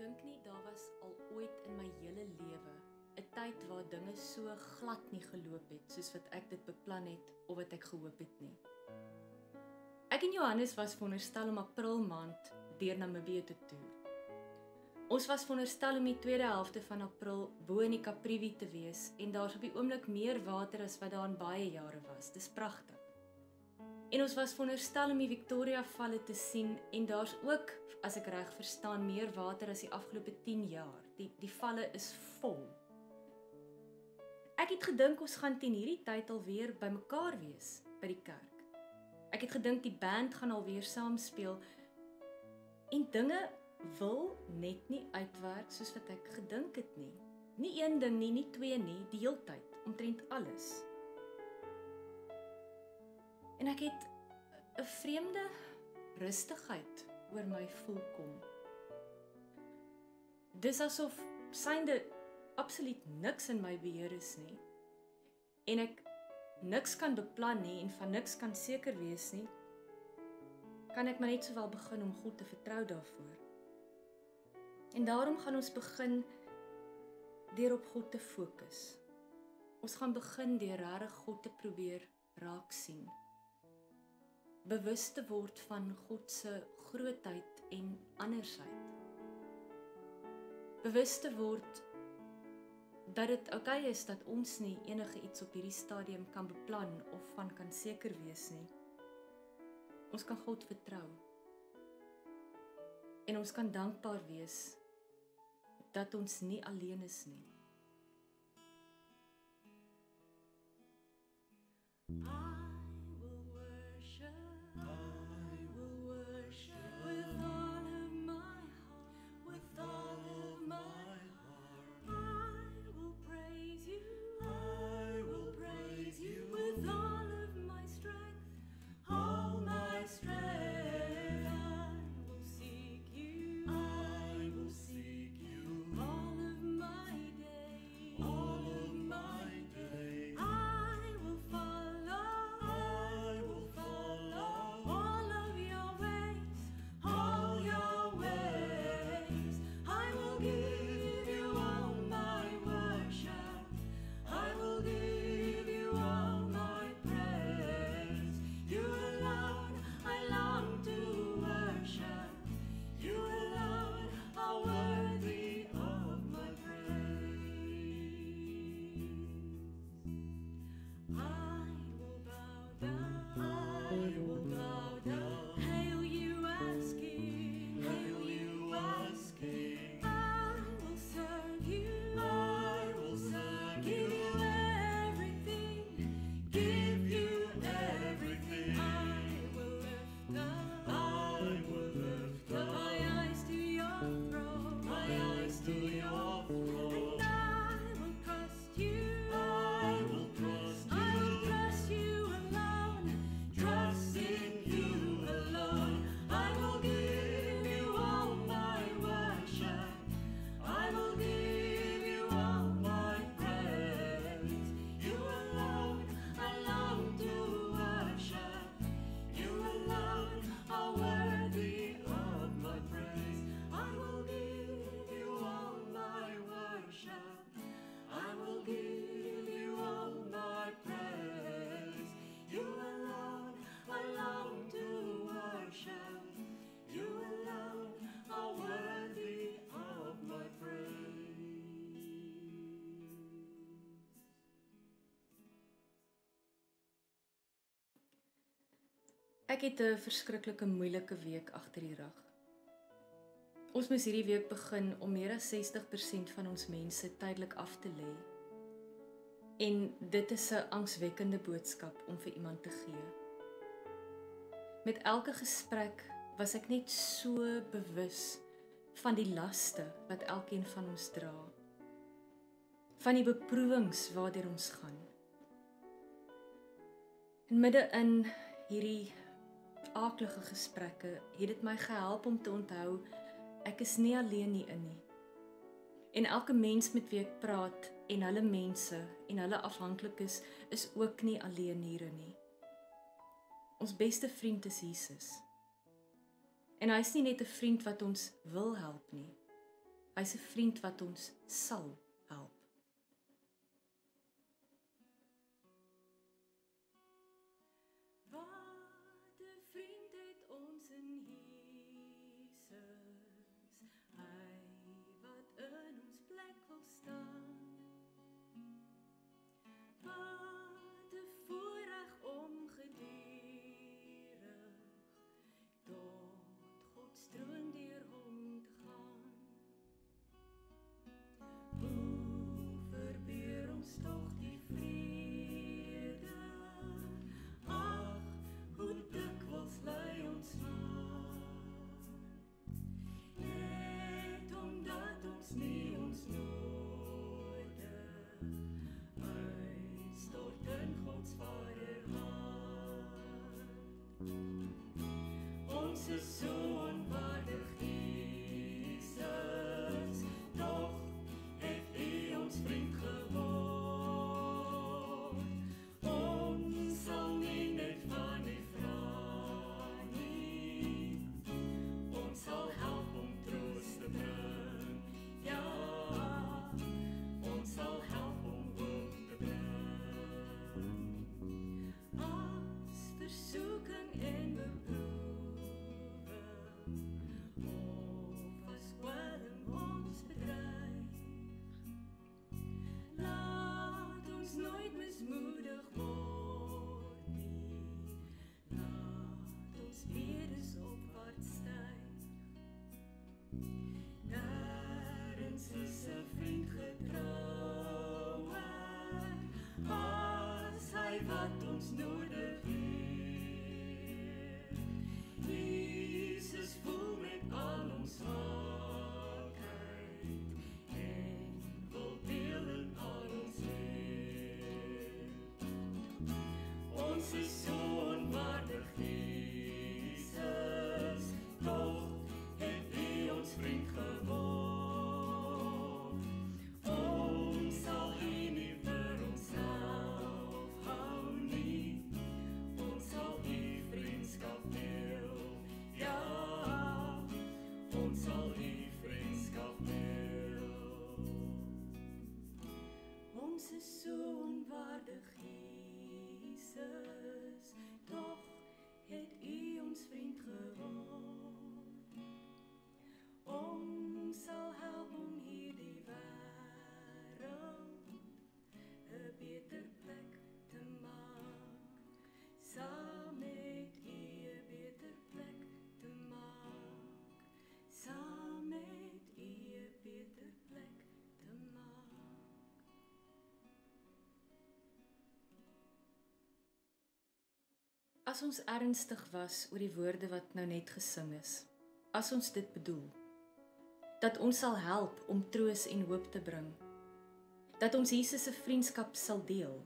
dink nie daar was al ooit in my hele lewe 'n tyd waar dinge so glad nie geloop het soos wat ek dit beplan het of wat ek gehoop het nie. Ek en Johannes was veronderstel om April maand deur Namibië te toer. Ons was veronderstel om die tweede helfte van April bo in die Caprivi te wees en daar's op die oomblik meer water as wat daar in baie jare was. Dis pragtig. En ons was veronderstel om die Victoria Valle te sien en daar's ook, as ek reg verstaan, meer water as die afgelope 10 jaar. Die valle is vol. Ek het gedink ons gaan teen hierdie tyd alweer bymekaar wees by die kerk. Ek het gedink die band gaan alweer saam speel en dinge wil net nie uitwerk soos wat ek gedink het nie. Nie een ding nie, nie twee nie, die heeltyd, omtrent alles. En ek het 'n vreemde rustigheid oor my voel kom. Dis asof synde absoluut niks in my beheer is nie. En ek niks kan beplan nie en van niks kan seker wees nie, kan ek maar net sowel begin om God te vertrou daarvoor. En daarom gaan ons begin deur op God te fokus. Ons gaan begin deur regtig God te probeer raak sien. Bewus te word van God se grootheid en andersheid. Bewus te word dat dit oukei is dat ons nie enige iets op hierdie stadium kan beplan of van kan seker wees nie. Ons kan God vertrou. En ons kan dankbaar wees dat ons nie alleen is nie. Ek het 'n verskriklike moeilike week agter die rug. Ons moes hierdie week begin om meer as 60% van ons mense tydelik af te lê. En dit is 'n angswekkende boodskap om vir iemand te gee. Met elke gesprek was ek net so bewus van die laste wat elkeen van ons dra. Van die beproewings waardeur ons gaan. En midde in hierdie aaklige gesprekke het dit my gehelp om te onthou ek is nie alleen hierin nie. En elke mens met wie ek praat en hulle mense en hulle afhanklikes is ook nie alleen hierin nie. Ons beste vriend is Jesus. En hy is nie net 'n vriend wat ons wil help nie. Hy's 'n vriend wat ons sal help. Wat 'n vriend het ons in Jesus, hy wat in ons plek wil staan. Wat 'n voorreg om gedurig tot God troon deur hom te gaan. Hoe verbeur ons tog die vrede? Ag, hoe dikwels lei ons maar. Net omdat ons nie ons noorde uitstort in Gods Vaderhart. Ons is so onwaardig, Jesus, doch het U ons vriend geword. Ons sal nie net van U vra nie, ons sal help om troos te bring. Ja, ons sal help om hoop te bring. As versoeking en beproewing of as kwelling ons bedreig, laat ons nooit mismoedig word nie. Laat ons bedes opwaarts styg. Nêrens is 'n vriend getrouwer as hy wat ons nodig het. Jesus voel met al ons swakheid en wil deel in al ons leed. Ons is so onwaardig, Jesus, toch het U ons vriend geword. Ons sal U nie vir onsself hou nie, ons sal U vriendskap deel. Ja, ons sal U vriendskap deel. Ons is so onwaardig, Jesus, toch het U ons vriend geword. Ons sal help om hierdie wêreld 'n beter plek te maak. Saam met U 'n beter plek te maak. Saam met U 'n beter plek te maak. As ons ernstig was oor die woorde wat nou net gesing is, as ons dit bedoel, dat ons sal help om troos en hoop te bring, dat ons Jesus se vriendskap sal deel,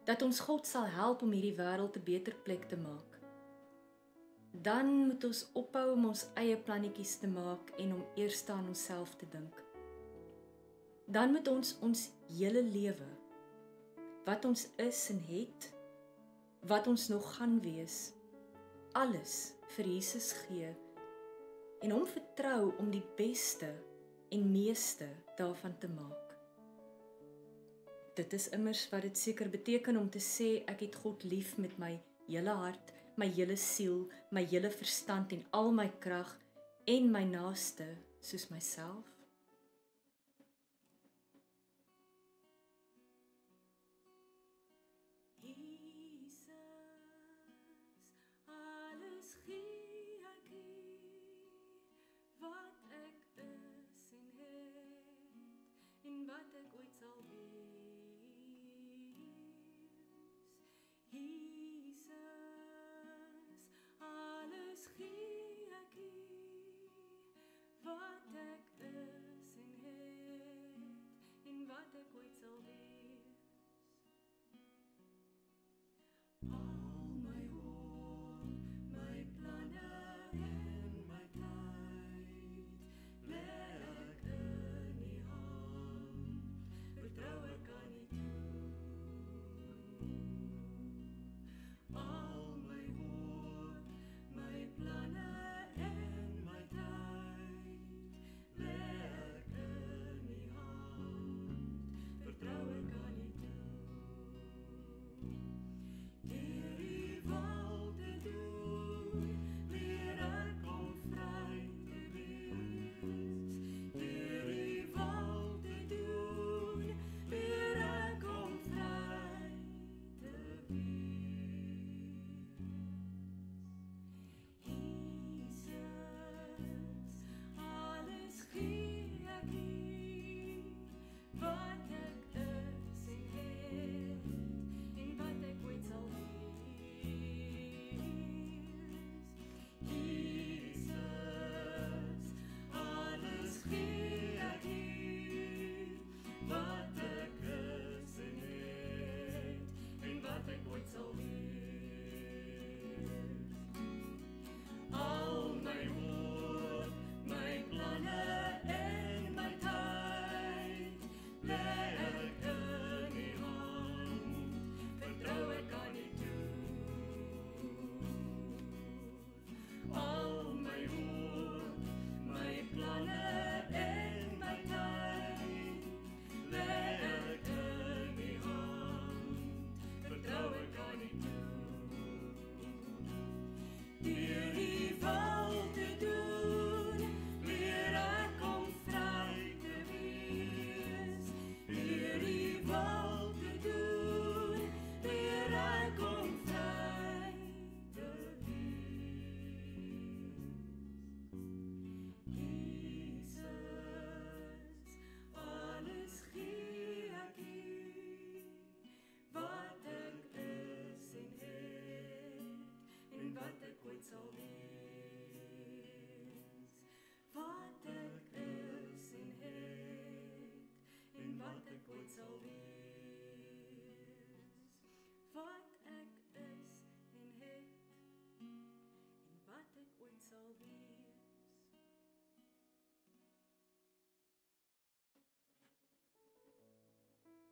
dat ons God sal help om hierdie wêreld 'n beter plek te maak, dan moet ons ophou om ons eie plannetjies te maak en om eers aan onsself te dink. Dan moet ons ons hele lewe, wat ons is en het, wat ons nog gaan wees, alles vir Jesus gee en hom vertrou om die beste en meeste daarvan te maak. Dit is immers wat dit seker beteken om te sê ek het God lief met my hele hart, my hele siel, my hele verstand en al my krag en my naaste soos myself. Jesus, alles gee ek U, wat ek is en het, en wat ek ooit sal wees. Jesus, alles gee ek U, wat ek is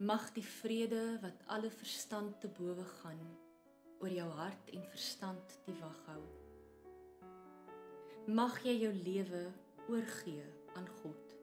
Mag die vrede wat alle verstand te bowe gaan, oor jou hart en verstand die wag hou. Mag jy jou lewe oorgee aan God.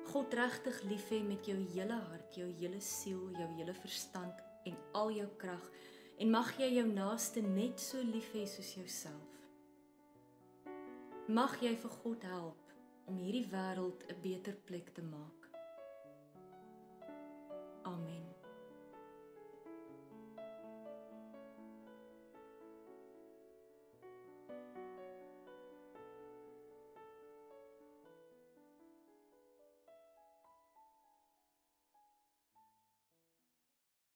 God regtig lief hê met jou hele hart, jou hele siel, jou hele verstand en al jou krag, en mag jy jou naaste net so lief hê soos jouself. Mag jy vir God help om hierdie wêreld 'n beter plek te maak. Amen.